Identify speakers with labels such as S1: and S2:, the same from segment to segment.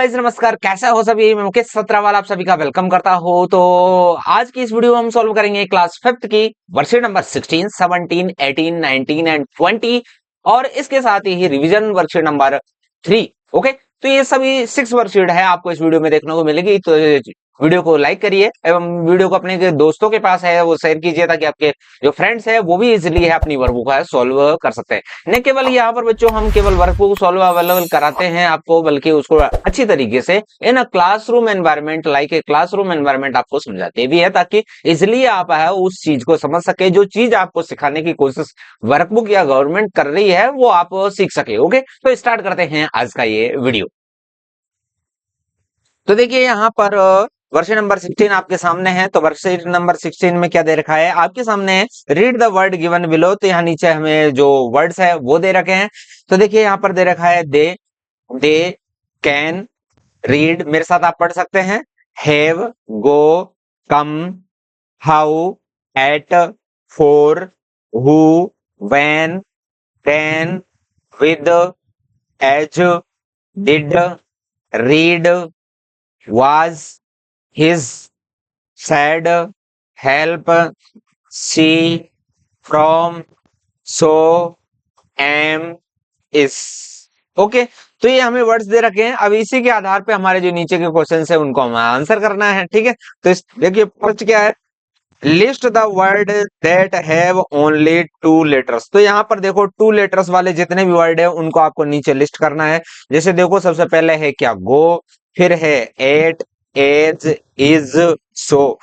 S1: Guys नमस्कार, कैसा हो सभी। मैं मुकेश सत्रावाला आप सभी का वेलकम करता हूं। तो आज की इस वीडियो में हम सॉल्व करेंगे क्लास फिफ्थ की वर्कशीट नंबर 16, 17, 18, 19 एंड 20 और इसके साथ ही रिवीजन वर्कशीट नंबर 3। ओके, तो ये सभी 6 वर्कशीट है आपको इस वीडियो में देखने को मिलेगी। तो वीडियो को लाइक करिए एवं वीडियो को अपने जो दोस्तों के पास है वो शेयर कीजिए, ताकि आपके जो फ्रेंड्स है वो भी इजिली है अपनी वर्कबुक है सॉल्व कर सकते हैं। न केवल यहाँ पर बच्चों हम केवल वर्कबुक सॉल्व अवेलेबल कराते हैं आपको, बल्कि उसको अच्छी तरीके से in a classroom environment, like a classroom environment आपको समझाते भी है, ताकि इजिली आप है उस चीज को समझ सके। जो चीज आपको सिखाने की कोशिश वर्कबुक या गवर्नमेंट कर रही है वो आप सीख सके। ओके, तो स्टार्ट करते हैं आज का ये वीडियो। तो देखिए यहाँ पर वर्कशीट नंबर 16 आपके सामने है। तो वर्कशीट नंबर 16 में क्या दे रखा है आपके सामने है, read the word given below. तो यहाँ नीचे हमें जो वर्ड्स है वो दे रखे हैं। तो देखिए यहाँ पर दे रखा है दे कैन रीड। मेरे साथ आप पढ़ सकते हैं। Have, go, come, how, at, for, who, when, then, with, as, did, read, was, his, said, help, see, from, so, am, is। Okay, तो ये हमें वर्ड्स दे रखे हैं। अब इसी के आधार पे हमारे जो नीचे के क्वेश्चन है उनको हमें आंसर करना है। ठीक है, तो देखिए फर्स्ट क्या है, list the word that have only 2 letters. तो यहाँ पर देखो 2 लेटर्स वाले जितने भी वर्ड है उनको आपको नीचे लिस्ट करना है। जैसे देखो सबसे पहले है क्या, गो, फिर है एट, एज, इज, सो।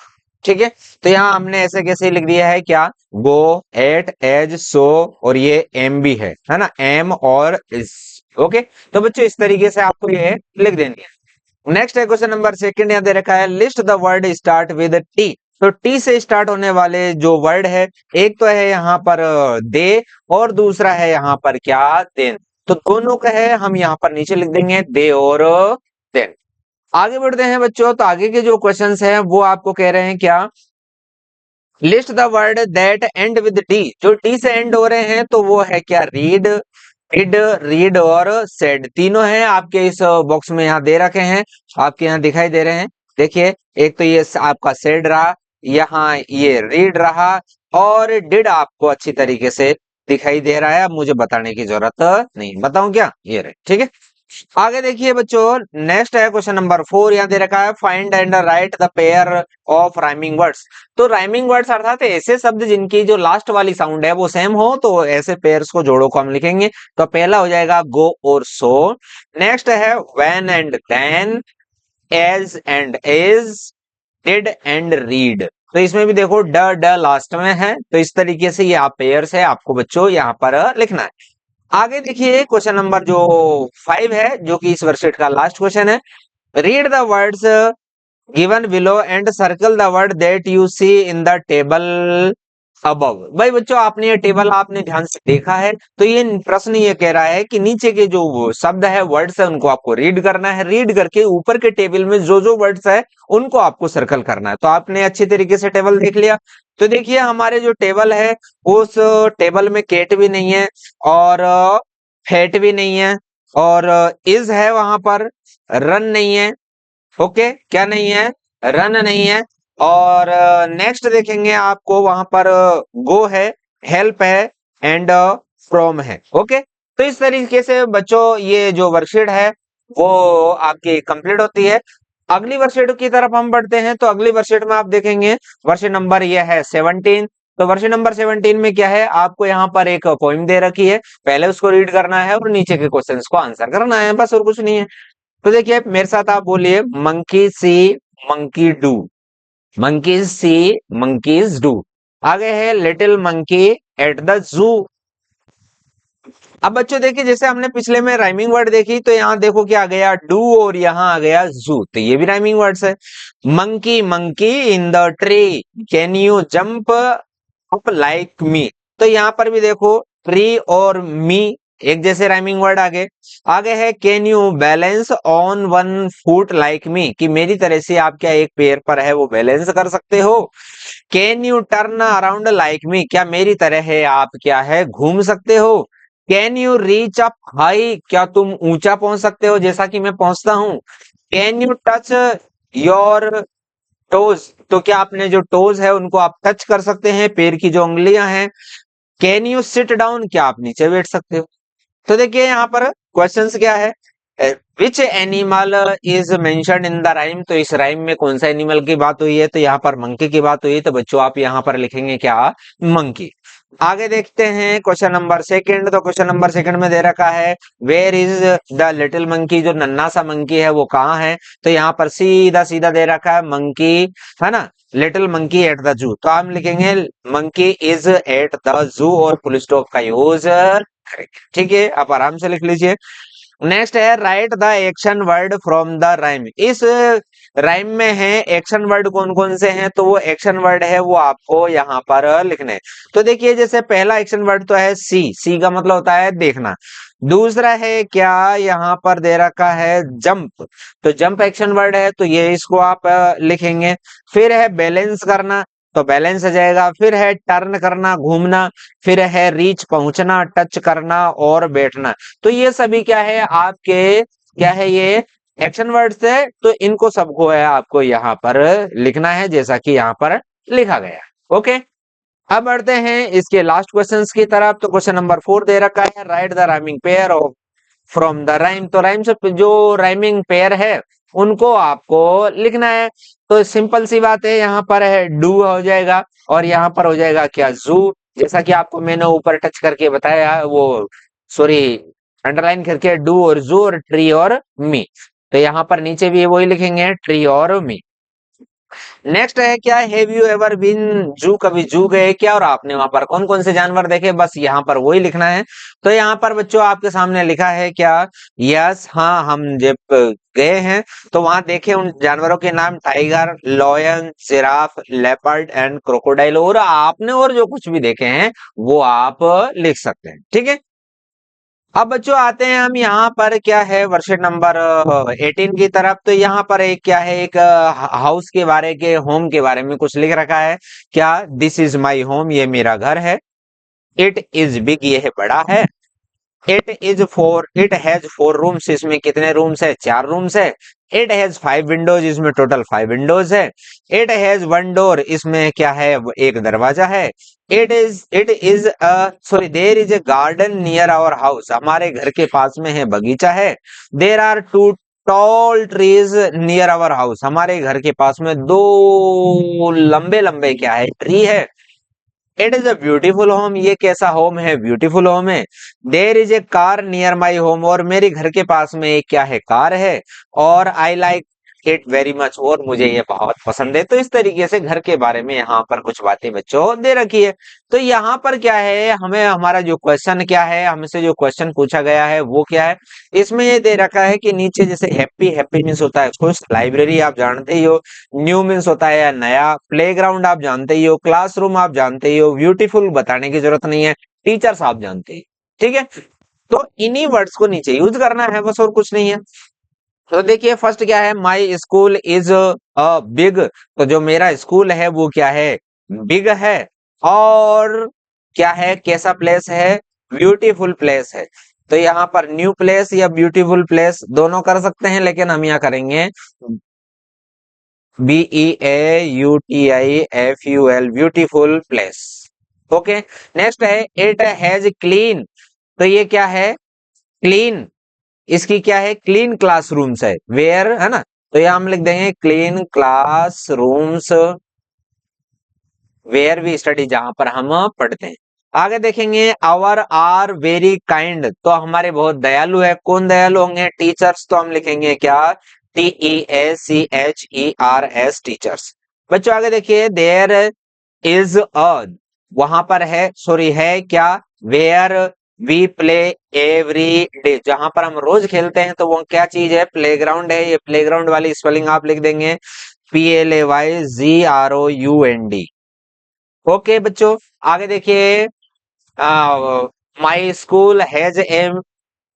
S1: ठीक है, तो यहाँ हमने ऐसे कैसे लिख दिया है क्या, गो, एट, एज, सो और ये एम भी है ना, एम और इज। ओके, तो बच्चों इस तरीके से आपको ये लिख देनी है। नेक्स्ट है क्वेश्चन नंबर सेकंड, यहाँ दे रखा है list the word start with T. तो टी से स्टार्ट होने वाले जो वर्ड है, एक तो है यहाँ पर दे और दूसरा है यहाँ पर क्या, देन। तो दोनों का है हम यहाँ पर नीचे लिख देंगे, दे और देन। आगे बढ़ते हैं बच्चों। तो आगे के जो क्वेश्चंस हैं वो आपको कह रहे हैं क्या, list the word that and with T. जो टी से एंड हो रहे हैं तो वो है क्या, रीड, डिड, रीड और सेड। तीनों हैं आपके इस बॉक्स में यहाँ दे रखे हैं, आपके यहाँ दिखाई दे रहे हैं। देखिए एक तो ये आपका सेड रहा, यहाँ ये रीड रहा और डिड आपको अच्छी तरीके से दिखाई दे रहा है। अब मुझे बताने की जरूरत नहीं, बताऊं क्या, ये रहे। ठीक है, आगे देखिए बच्चों, नेक्स्ट है क्वेश्चन नंबर 4। यहाँ दे रखा है find and right the pair of rhyming words. तो राइमिंग वर्ड्स अर्थात ऐसे शब्द जिनकी जो लास्ट वाली साउंड है वो सेम हो, तो ऐसे पेयर्स को जोड़ों को हम लिखेंगे। तो पहला हो जाएगा गो और सो। नेक्स्ट है when and then, as and is, did and read. तो इसमें भी देखो ड लास्ट में है। तो इस तरीके से ये आप पेयर्स है आपको बच्चों यहाँ पर लिखना है। आगे देखिए क्वेश्चन नंबर जो 5 है, जो कि इस वर्कशीट का लास्ट क्वेश्चन है। Read the words given below and circle the word that you see in the table above. भाई बच्चों आपने ये टेबल आपने ध्यान से देखा है, तो ये प्रश्न ये कह रहा है कि नीचे के जो शब्द है, वर्ड्स है, उनको आपको रीड करना है। रीड करके ऊपर के टेबल में जो जो वर्ड्स है उनको आपको सर्कल करना है। तो आपने अच्छी तरीके से टेबल देख लिया। तो देखिए हमारे जो टेबल है उस टेबल में केट भी नहीं है और फैट भी नहीं है और इज है वहां पर, रन नहीं है। ओके, क्या नहीं है, रन नहीं है। और नेक्स्ट देखेंगे आपको वहां पर गो है, हेल्प है एंड फ्रॉम है। ओके, तो इस तरीके से बच्चों ये जो वर्कशीट है वो आपकी कंप्लीट होती है। अगली वर्कशीट की तरफ हम बढ़ते हैं। तो अगली वर्कशीट में आप देखेंगे वर्कशीट नंबर ये है 17। तो वर्कशीट नंबर 17 में क्या है, आपको यहाँ पर एक पोइम दे रखी है, पहले उसको रीड करना है और नीचे के क्वेश्चंस को आंसर करना है, बस और कुछ नहीं है। तो देखिए मेरे साथ आप बोलिए, monkey see monkey do, monkeys see monkeys do. आगे है little monkey at the zoo. अब बच्चों देखिए जैसे हमने पिछले में राइमिंग वर्ड देखी, तो यहाँ देखो क्या आ गया, डू और यहाँ आ गया जू। तो ये भी राइमिंग वर्ड्स है। Monkey monkey in the tree, can you jump up like me. तो यहाँ पर भी देखो ट्री और मी एक जैसे राइमिंग वर्ड आगे है can you balance on one foot like me, कि मेरी तरह से आप क्या एक पैर पर है वो बैलेंस कर सकते हो। Can U turn around like me, क्या मेरी तरह है आप क्या है घूम सकते हो। Can you reach up high, क्या तुम ऊंचा पहुंच सकते हो जैसा कि मैं पहुंचता हूं। Can you touch your toes, तो क्या आपने जो टोज है उनको आप टच कर सकते हैं, पैर की जो उंगलियां हैं। कैन यू सिट डाउन, क्या आप नीचे बैठ सकते हो। तो देखिए यहाँ पर क्वेश्चंस क्या है, which animal is mentioned in the rhyme, तो इस राइम में कौन सा एनिमल की बात हुई है, तो यहाँ पर मंकी की बात हुई है, तो बच्चों आप यहाँ पर लिखेंगे क्या, मंकी। आगे देखते हैं क्वेश्चन नंबर सेकंड, तो क्वेश्चन नंबर सेकंड में दे रखा है where is the little monkey, जो नन्हा सा मंकी है वो कहाँ है, तो यहाँ पर सीधा सीधा दे रखा है मंकी, है ना, little monkey at the zoo, तो हम लिखेंगे monkey is at the zoo और फुल स्टॉप का यूज, ठीक है, आप आराम से लिख लीजिए। नेक्स्ट है right the action word from the rhyme, इस राइम में है एक्शन वर्ड कौन कौन से हैं, तो वो एक्शन वर्ड है वो आपको यहाँ पर लिखने हैं। तो देखिए जैसे पहला एक्शन वर्ड तो है सी, सी का मतलब होता है देखना। दूसरा है क्या, यहाँ पर दे रखा है जंप, तो जंप एक्शन वर्ड है, तो ये इसको आप लिखेंगे। फिर है बैलेंस करना, तो बैलेंस आ जाएगा। फिर है टर्न करना, घूमना। फिर है रीच, पहुंचना, टच करना और बैठना। तो ये सभी क्या है आपके, क्या है ये एक्शन वर्ड्स है, तो इनको सबको है आपको यहाँ पर लिखना है जैसा कि यहाँ पर लिखा गया। ओके, अब बढ़ते हैं इसके लास्ट क्वेश्चंस की तरफ। तो क्वेश्चन नंबर 4 दे रखा है right the rhyming pair of from the rhyme, तो राइम से जो राइमिंग पेयर है उनको आपको लिखना है। तो सिंपल सी बात है, यहाँ पर है डू हो जाएगा और यहाँ पर हो जाएगा क्या, जू, जैसा कि आपको मैंने ऊपर टच करके बताया, वो सॉरी अंडरलाइन करके, डू और जू और ट्री और मी, तो यहाँ पर नीचे भी वही लिखेंगे ट्री और मी। नेक्स्ट है क्या, हैव यू एवर बीन जू, कभी जू गए क्या, और आपने वहां पर कौन कौन से जानवर देखे, बस यहाँ पर वही लिखना है। तो यहाँ पर बच्चों आपके सामने लिखा है क्या, यस, हाँ हम जब गए हैं तो वहां देखे उन जानवरों के नाम tiger, lion, giraffe, leopard and crocodile, और आपने और जो कुछ भी देखे हैं वो आप लिख सकते हैं, ठीक है। अब बच्चों आते हैं हम यहाँ पर क्या है वर्षन नंबर 18 की तरफ। तो यहाँ पर एक क्या है, एक हाउस के बारे के होम के बारे में कुछ लिख रखा है क्या, दिस इज माई होम, ये मेरा घर है। इट इज बिग, ये है बड़ा है। इट हैज 4 रूम्स, इसमें कितने रूम्स है, 4 रूम्स है। इट हैज 5 विंडोज, इसमें टोटल 5 विंडोज है। इट हैज 1 डोर, इसमें क्या है, एक दरवाजा है। It is sorry there is a garden near our house, हमारे घर के पास में है बगीचा है। There are 2 tall trees near our house, हमारे घर के पास में 2 लंबे लंबे क्या है, ट्री है। It is a beautiful home, ये कैसा होम है, ब्यूटीफुल होम है। There is a car near my home, और मेरे घर के पास में एक क्या है, कार है। और I like it very much, और मुझे ये बहुत पसंद है। तो इस तरीके से घर के बारे में यहाँ पर कुछ बातें बच्चों दे रखी है। तो यहाँ पर क्या है, हमें हमारा जो क्वेश्चन क्या है, हमसे जो क्वेश्चन पूछा गया है वो क्या है, इसमें ये दे रखा है कि नीचे जैसे हैप्पी, हैप्पी मीन्स होता है खुश, लाइब्रेरी आप जानते ही हो, न्यू मीन्स होता है नया, प्लेग्राउंड आप जानते ही हो, क्लासरूम आप जानते ही हो, ब्यूटीफुल बताने की जरूरत नहीं है, टीचर्स आप जानते ही, ठीक है। तो इन्हीं वर्ड्स को नीचे यूज करना है बस, और कुछ नहीं है। तो देखिए फर्स्ट क्या है, my school is a big, तो जो मेरा स्कूल है वो क्या है, बिग है। और क्या है, कैसा प्लेस है, ब्यूटीफुल प्लेस है। तो यहाँ पर न्यू प्लेस या ब्यूटीफुल प्लेस दोनों कर सकते हैं, लेकिन हम यहाँ करेंगे BEAUTIFUL, beautiful place. Okay, next है इट हैज क्लीन, तो ये क्या है, क्लीन, इसकी क्या है, क्लीन क्लासरूम्स है, वेयर, है ना, तो ये हम लिख देंगे clean classrooms where we study, जहां पर हम पढ़ते हैं। आगे देखेंगे आवर आर वेरी काइंड, तो हमारे बहुत दयालु है, कौन दयालु होंगे, टीचर्स, तो हम लिखेंगे क्या, TEACHERS, टीचर्स। बच्चों आगे देखिए देयर इज अ, वहां पर है, सॉरी है क्या, where we play every day, जहां पर हम रोज खेलते हैं, तो वो क्या चीज है, प्लेग्राउंड है। ये प्लेग्राउंड वाली स्पेलिंग आप लिख देंगे PLAYGROUND। ओके बच्चों, आगे देखिए my school has a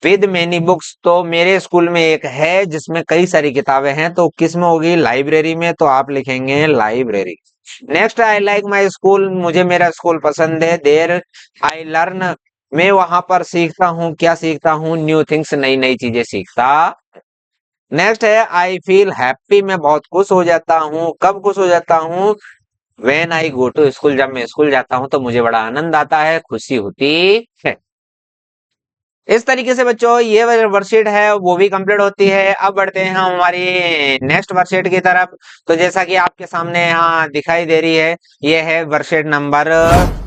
S1: with many books, तो मेरे स्कूल में एक है जिसमें कई सारी किताबें हैं, तो किस में होगी, लाइब्रेरी में, तो आप लिखेंगे library. Next I like my school, मुझे मेरा स्कूल पसंद है। देर आई लर्न, मैं वहां पर सीखता हूँ, क्या सीखता हूँ, न्यू थिंग्स, नई नई चीजें सीखता। नेक्स्ट है आई फील हैप्पी, मैं बहुत खुश हो जाता हूँ। कब खुश हो जाता हूँ? When I go to school, जब मैं स्कूल जाता हूँ तो मुझे बड़ा आनंद आता है, खुशी होती है। इस तरीके से बच्चों ये वर्कशीट है वो भी कंप्लीट होती है। अब बढ़ते हैं हम हमारी नेक्स्ट वर्कशीट की तरफ। तो जैसा कि आपके सामने यहाँ दिखाई दे रही है, ये है वर्कशीट नंबर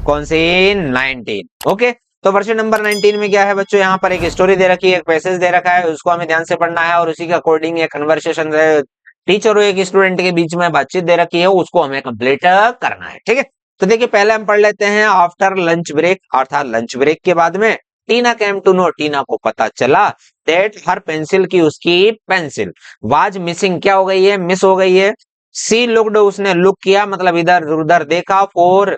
S1: कौन सी? 19। ओके, तो वर्कशीट नंबर 19 में क्या है बच्चों, यहाँ पर एक स्टोरी दे रखी है, एक पैसेज दे रखा है, उसको हमें ध्यान से पढ़ना है और उसी के अकॉर्डिंग एक कन्वर्सेशन टीचर और एक स्टूडेंट के बीच में बातचीत दे रखी है, उसको हमें कंप्लीट करना है। ठीक है, तो देखिए पहले हम पढ़ लेते हैं। आफ्टर लंच ब्रेक, अर्थात लंच ब्रेक के बाद में टीना केम टू नो, टीना को पता चला दैट हर पेंसिल की, उसकी पेंसिल वाज मिसिंग, क्या हो गई है? मिस हो गई है। सी लुक्ड, उसने लुक किया मतलब इधर उधर देखा। फॉर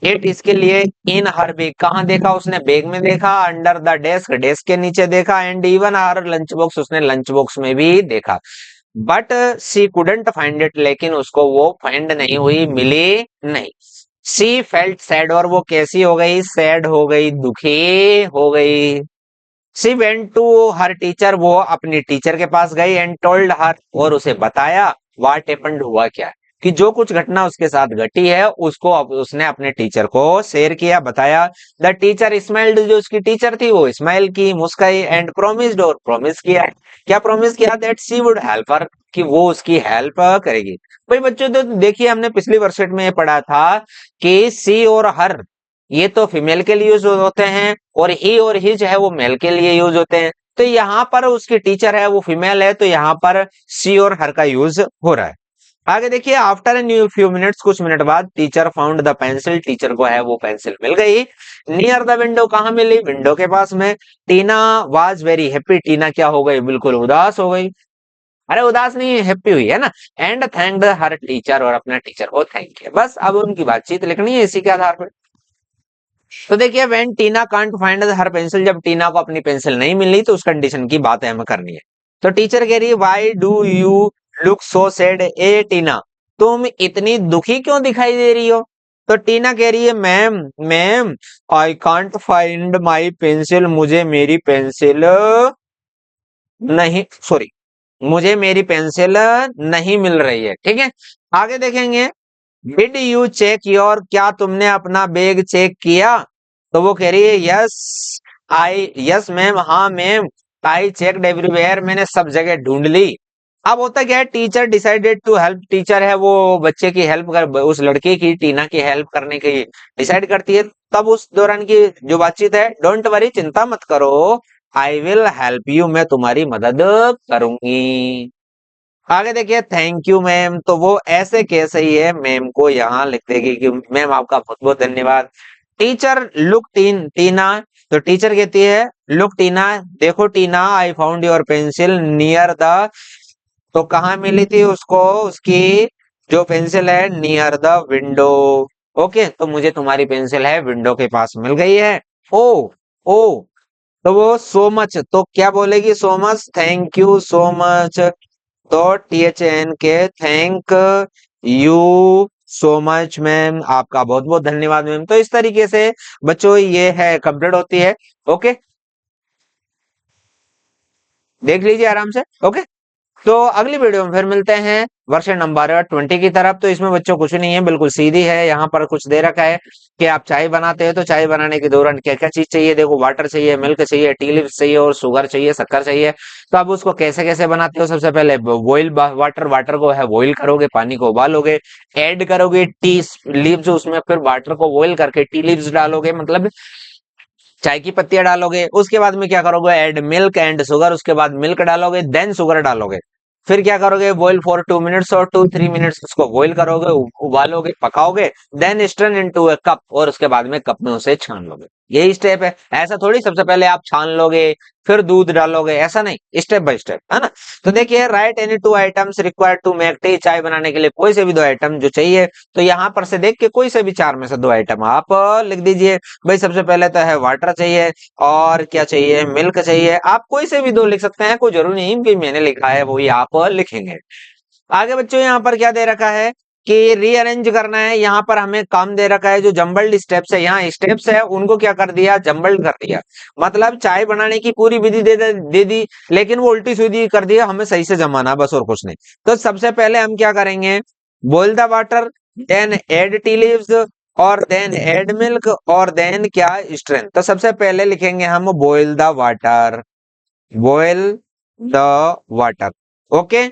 S1: इट, इसके लिए। इन हर बैग, कहाँ देखा उसने? बैग में देखा। अंडर द डेस्क, डेस्क के नीचे देखा। And even her lunch box, उसने लंच बॉक्स में भी देखा। But she couldn't find it, लेकिन उसको वो फाइंड नहीं हुई, मिली नहीं। सी फेल्ट सैड, और वो कैसी हो गई? सैड हो गई, दुखी हो गई। She went to her teacher, वो अपनी टीचर के पास गई। एंड टोल्ड हर, और उसे बताया। व्हाट हैपेंड, हुआ क्या, कि जो कुछ घटना उसके साथ घटी है उसको अब उसने अपने टीचर को शेयर किया, बताया। द टीचर स्माइल्ड, जो उसकी टीचर थी वो स्माइल की, मुस्काई। एंड प्रोमिस्ड, और प्रॉमिस किया। क्या प्रॉमिस किया? That she would help her, कि वो उसकी हेल्प करेगी। भाई बच्चों तो देखिए हमने पिछली वर्कशीट में पढ़ा था कि सी और हर ये तो फीमेल के लिए यूज होते हैं और ही और हिज है वो मेल के लिए यूज होते हैं। तो यहाँ पर उसकी टीचर है वो फीमेल है, तो यहाँ पर सी और हर का यूज हो रहा है। आगे देखिए, आफ्टर न्यू फ्यू मिनट्स, कुछ मिनट बाद, teacher found the pencil, teacher को है वो पेंसिल मिल गई। नियर द विंडो, कहाँ मिली? विंडो के पास में। टीना वाज वेरी हैप्पी, टीना क्या हो गई? बिल्कुल उदास हो गई। अरे उदास नहीं, हैप्पी हुई है ना। एंड थैंक्ड हर टीचर, और अपना टीचर को थैंक किया। बस अब उनकी बातचीत लिखनी है इसी के आधार पर। तो देखिए when Tina can't find her pencil, जब टीना को अपनी पेंसिल नहीं मिली तो उस कंडीशन की बात हमें करनी है। तो टीचर कह रही है why do you look so sad, ए टीना, तुम इतनी दुखी क्यों दिखाई दे रही हो? तो टीना कह रही है ma'am, ma'am I can't find my pencil, मुझे मेरी पेंसिल नहीं, सॉरी, मुझे मेरी पेंसिल नहीं मिल रही है। ठीक है, आगे देखेंगे। डिड यू चेक योर, क्या तुमने अपना बैग चेक किया? तो वो कह रही है यस आई, यस मैम, हाँ मैम, आई चेक्ड एवरीवेयर, मैंने सब जगह ढूंढ ली। अब होता क्या है, teacher decided to help, teacher है वो बच्चे की हेल्प कर, उस लड़के की, टीना की हेल्प करने की डिसाइड करती है। तब उस दौरान की जो बातचीत है, डोंट वरी, चिंता मत करो, आई विल हेल्प यू, मैं तुम्हारी मदद करूंगी। आगे देखिए, थैंक यू मैम, तो वो ऐसे कैसे ही है, मैम को यहाँ लिख देगी कि मैम आपका बहुत बहुत धन्यवाद। टीचर लुक टीना, तो टीचर कहती है लुक टीना, देखो Tina, I found your pencil near the, तो कहाँ मिली थी उसको? उसकी जो पेंसिल है नियर द विंडो। ओके, तो मुझे तुम्हारी पेंसिल है विंडो के पास मिल गई है। ओ, ओ, तो वो सो मच, तो क्या बोलेगी? So much, thank you so much. तो THN के thank you so much ma'am, आपका बहुत बहुत धन्यवाद मैम। तो इस तरीके से बच्चों ये है कंप्लीट होती है। ओके, देख लीजिए आराम से। ओके, तो अगली वीडियो में फिर मिलते हैं वर्षन नंबर 20 की तरफ। तो इसमें बच्चों कुछ नहीं है, बिल्कुल सीधी है। यहाँ पर कुछ दे रखा है कि आप चाय बनाते हैं तो चाय बनाने के दौरान क्या क्या चीज चाहिए। देखो वाटर चाहिए, मिल्क चाहिए, टी लीव्स चाहिए और शुगर चाहिए, शक्कर चाहिए। तो आप उसको कैसे कैसे बनाते हो? सबसे पहले बॉइल वाटर, वाटर को है बॉइल करोगे, पानी को उबालोगे, ऐड करोगे टी लीव्स उसमें, फिर वाटर को बॉइल करके टी लीव्स डालोगे, मतलब चाय की पत्तियां डालोगे। उसके बाद में क्या करोगे? ऐड मिल्क एंड शुगर, उसके बाद मिल्क डालोगे, देन शुगर डालोगे। फिर क्या करोगे? बॉईल फॉर 2 मिनट्स और 2-3 मिनट्स उसको बॉईल करोगे, उबालोगे, पकाओगे। Then strain into a cup, और उसके बाद में कप में उसे छान लोगे। यही स्टेप है। ऐसा थोड़ी सबसे पहले आप छान लोगे फिर दूध डालोगे, ऐसा नहीं, स्टेप बाय स्टेप, है ना। तो देखिए, write any 2 items required to make tea, चाय बनाने के लिए कोई से भी 2 आइटम जो चाहिए। तो यहाँ पर से देख के कोई से भी 4 में से 2 आइटम आप लिख दीजिए। भाई सबसे पहले तो है वाटर चाहिए, और क्या चाहिए? मिल्क चाहिए। आप कोई से भी 2 लिख सकते हैं, कोई जरूरी नहीं कि मैंने लिखा है वही आप लिखेंगे। आगे बच्चों यहाँ पर क्या दे रखा है कि रीअरेंज करना है। यहाँ पर हमें काम दे रखा है जो जम्बल्ड स्टेप्स है, यहाँ स्टेप्स है उनको क्या कर दिया, जम्बल्ड कर दिया। मतलब चाय बनाने की पूरी विधि दे दी, लेकिन वो उल्टी सीधी कर दिया, हमें सही से जमाना बस और कुछ नहीं। तो सबसे पहले हम क्या करेंगे, boil the water, then add tea leaves, और देन ऐड मिल्क, और देन क्या, स्ट्रेंथ। तो सबसे पहले लिखेंगे हम boil the water, boil the water. Okay,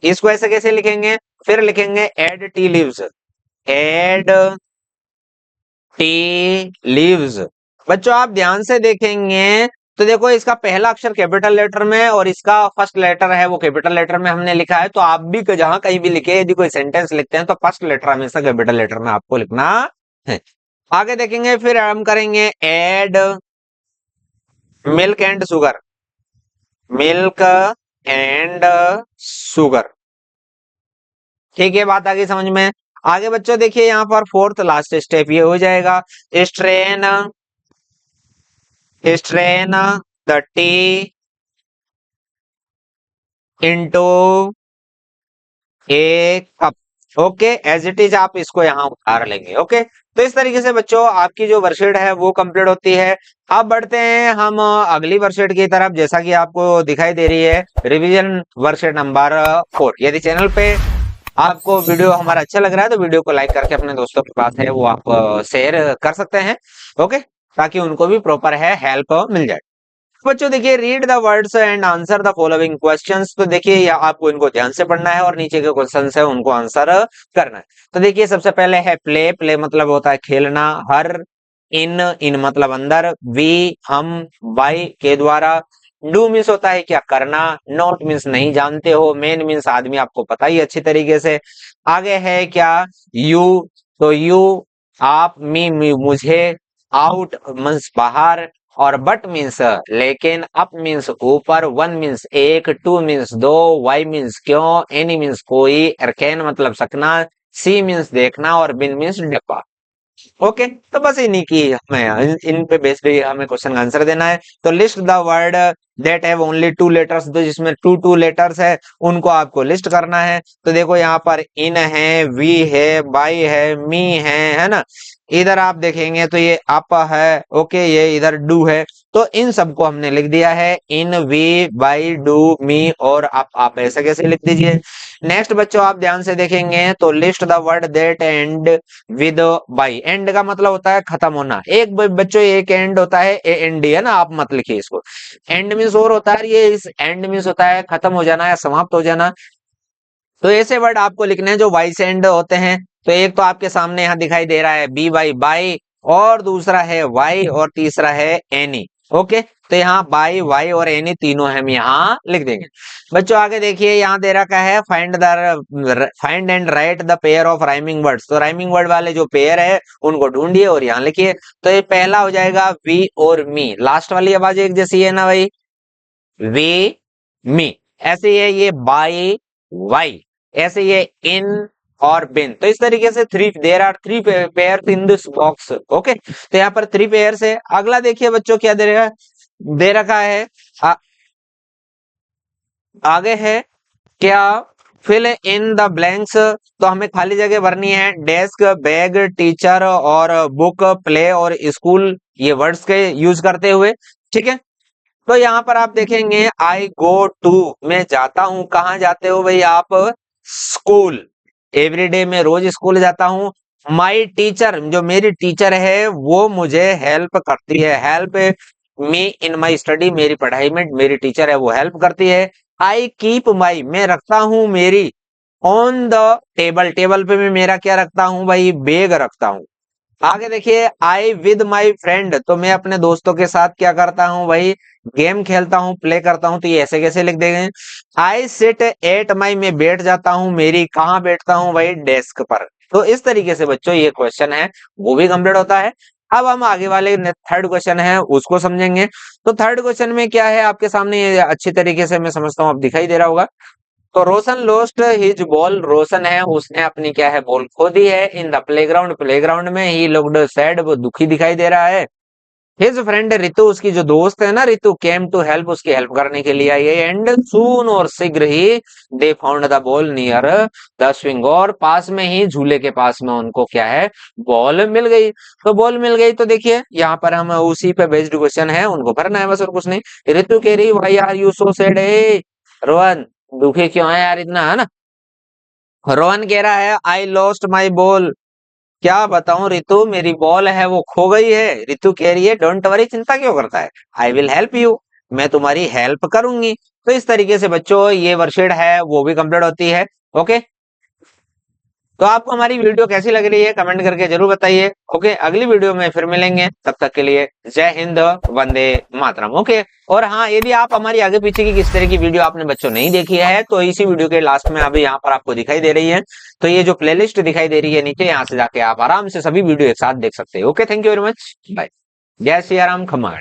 S1: इसको ऐसे कैसे लिखेंगे, फिर लिखेंगे add tea leaves, add tea leaves. बच्चों आप ध्यान से देखेंगे तो देखो इसका पहला अक्षर कैपिटल लेटर में और इसका फर्स्ट लेटर है वो कैपिटल लेटर में हमने लिखा है। तो आप भी जहां कहीं भी लिखे, यदि कोई सेंटेंस लिखते हैं तो फर्स्ट लेटर हमेशा कैपिटल लेटर में आपको लिखना है। आगे देखेंगे, फिर हम करेंगे add milk and sugar, milk and sugar. ठीक है, बात आगे समझ में। आगे बच्चों देखिए यहाँ पर फोर्थ लास्ट स्टेप ये हो जाएगा, strain, strain the tea into a cup. Okay, as it is आप इसको यहाँ उतार लेंगे। ओके, तो इस तरीके से बच्चों आपकी जो वर्कशीट है वो कंप्लीट होती है। अब बढ़ते हैं हम अगली वर्कशीट की तरफ, जैसा कि आपको दिखाई दे रही है रिवीजन वर्कशीट नंबर 4। यदि चैनल पे आपको वीडियो हमारा अच्छा लग रहा है तो वीडियो को लाइक करके अपने दोस्तों के पास है वो आप शेयर कर सकते हैं। ओके, ताकि उनको भी प्रॉपर है हेल्प मिल जाए। बच्चों देखिए, read the words and answer the following questions. तो देखिए या आपको इनको ध्यान से पढ़ना है और नीचे के क्वेश्चंस है उनको आंसर करना है। तो देखिए सबसे पहले है प्ले, प्ले मतलब होता है खेलना। हर, इन, इन मतलब अंदर। वी हम, बाई के द्वारा। डू मीन्स होता है क्या, करना। नॉट मीन्स नहीं जानते हो। मेन मीन्स आदमी, आपको पता ही अच्छी तरीके से। आगे है क्या, यू, तो यू आप, मी मुझे। आउट मीन्स बाहर, और बट मीन्स लेकिन, अप मीन्स ऊपर, वन मीन्स एक, टू मीन्स दो, वाई मीन्स क्यों, एनी मीन्स कोई, कैन मतलब सकना, सी मीन्स देखना, और बिन मीन्स डिब्बा। ओके, तो बस इन्हीं की हमें इन पे बेस पे हमें क्वेश्चन आंसर देना है। तो list the word that have only two letters, तो जिसमें टू लेटर्स है उनको आपको लिस्ट करना है। तो देखो यहाँ पर इन है, वी है, बाई है, मी है ना। इधर आप देखेंगे तो ये अप है, ओके, ये इधर डू है। तो इन सबको हमने लिख दिया है, इन, वी, बाई, डू, मी और अप। आप ऐसे कैसे लिख दीजिए। नेक्स्ट बच्चों आप ध्यान से देखेंगे तो list the word that and with by. And का मतलब होता है खत्म होना। एक बच्चों एक एंड होता है, ए एन डी है ना, आप मत लिखिए इसको। एंड मीन्स और होता है, ये इस एंड मीन्स होता है खत्म हो जाना या समाप्त हो जाना। तो ऐसे वर्ड आपको लिखने हैं जो वाई से एंड होते हैं। तो एक तो आपके सामने यहाँ दिखाई दे रहा है बी वाई, बाई, और दूसरा है वाई, और तीसरा है एनी। ओके, तो यहाँ बाई, वाई और एनी तीनों हम यहाँ लिख देंगे। बच्चों आगे देखिए, यहाँ दे रखा है find and right the pair of rhyming words. तो राइमिंग वर्ड वाले जो पेयर है उनको ढूंढिए और यहाँ लिखिए। तो ये पहला हो जाएगा वी और मी। लास्ट वाली आवाज एक जैसी है ना भाई, वी मी। ऐसे ही है ये बाई वाई, ऐसे ये इन और बिन। तो इस तरीके से there are three pairs in this box. Okay, तो यहाँ पर थ्री पेयर्स है। अगला देखिए बच्चों क्या दे रखा है, आगे है क्या, फिल इन द ब्लैंक्स। तो हमें खाली जगह भरनी है। डेस्क, बैग, टीचर और बुक, प्ले और स्कूल, ये वर्ड्स के यूज करते हुए। ठीक है, तो यहाँ पर आप देखेंगे आई गो टू, मैं जाता हूं। कहाँ जाते हो भाई आप, स्कूल। एवरीडे में रोज स्कूल जाता हूँ। माई टीचर, जो मेरी टीचर है वो मुझे हेल्प करती है। Help me in my study, मेरी पढ़ाई में मेरी टीचर है वो हेल्प करती है। आई कीप माई, मैं रखता हूं मेरी, ऑन द टेबल, टेबल पे मैं मेरा क्या रखता हूं भाई, बैग रखता हूं। आगे देखिए, आई विद माई फ्रेंड, तो मैं अपने दोस्तों के साथ क्या करता हूँ भाई, गेम खेलता हूँ, प्ले करता हूँ। तो ये ऐसे कैसे लिख देंगे, आई सिट एट माई, मैं बैठ जाता हूँ मेरी, कहाँ बैठता हूँ भाई, डेस्क पर। तो इस तरीके से बच्चों ये क्वेश्चन है वो भी कंप्लीट होता है। अब हम आगे वाले थर्ड क्वेश्चन है उसको समझेंगे। तो थर्ड क्वेश्चन में क्या है आपके सामने, ये अच्छी तरीके से मैं समझता हूँ अब दिखाई दे रहा होगा। तो रोशन लोस्ट हिज बॉल, रोशन है उसने अपनी क्या है बॉल खो दी है। इन द प्लेग्राउंड, प्लेग्राउंड में ही लुक्ड सैड, वो दुखी दिखाई दे रहा है। हिज फ्रेंड रितु, उसकी जो दोस्त है ना रितु, केम टू हेल्प, उसकी हेल्प करने के लिए आई है। एंड सून, और शीघ्र ही, they found the ball near the swing, और पास में ही, झूले के पास में उनको क्या है, बॉल मिल गई। तो बॉल मिल गई तो देखिए यहाँ पर हम उसी पे बेस्ड क्वेश्चन है, उनको भरना है बस और कुछ नहीं। रितु कह रही why are you so sad, ए रोहन दुखी क्यों है यार इतना, है ना। रोहन कह रहा है आई लॉस्ट माई बॉल, क्या बताऊं रितु, मेरी बॉल है वो खो गई है। रितु कह रही है डोंट वरी, चिंता क्यों करता है, आई विल हेल्प यू, मैं तुम्हारी हेल्प करूंगी। तो इस तरीके से बच्चों ये वर्कशीट है वो भी कंप्लीट होती है। ओके, तो आपको हमारी वीडियो कैसी लग रही है कमेंट करके जरूर बताइए। ओके, अगली वीडियो में फिर मिलेंगे, तब तक के लिए जय हिंद, वंदे मातरम। ओके, और हाँ, यदि आप हमारी आगे पीछे की किस तरह की वीडियो आपने बच्चों नहीं देखी है तो इसी वीडियो के लास्ट में अभी यहाँ पर आपको दिखाई दे रही है, तो ये जो प्लेलिस्ट दिखाई दे रही है नीचे, यहाँ से जाके आप आराम से सभी वीडियो एक साथ देख सकते हैं। Okay, thank you very much, bye, Jai Siya Ram, खम्मा।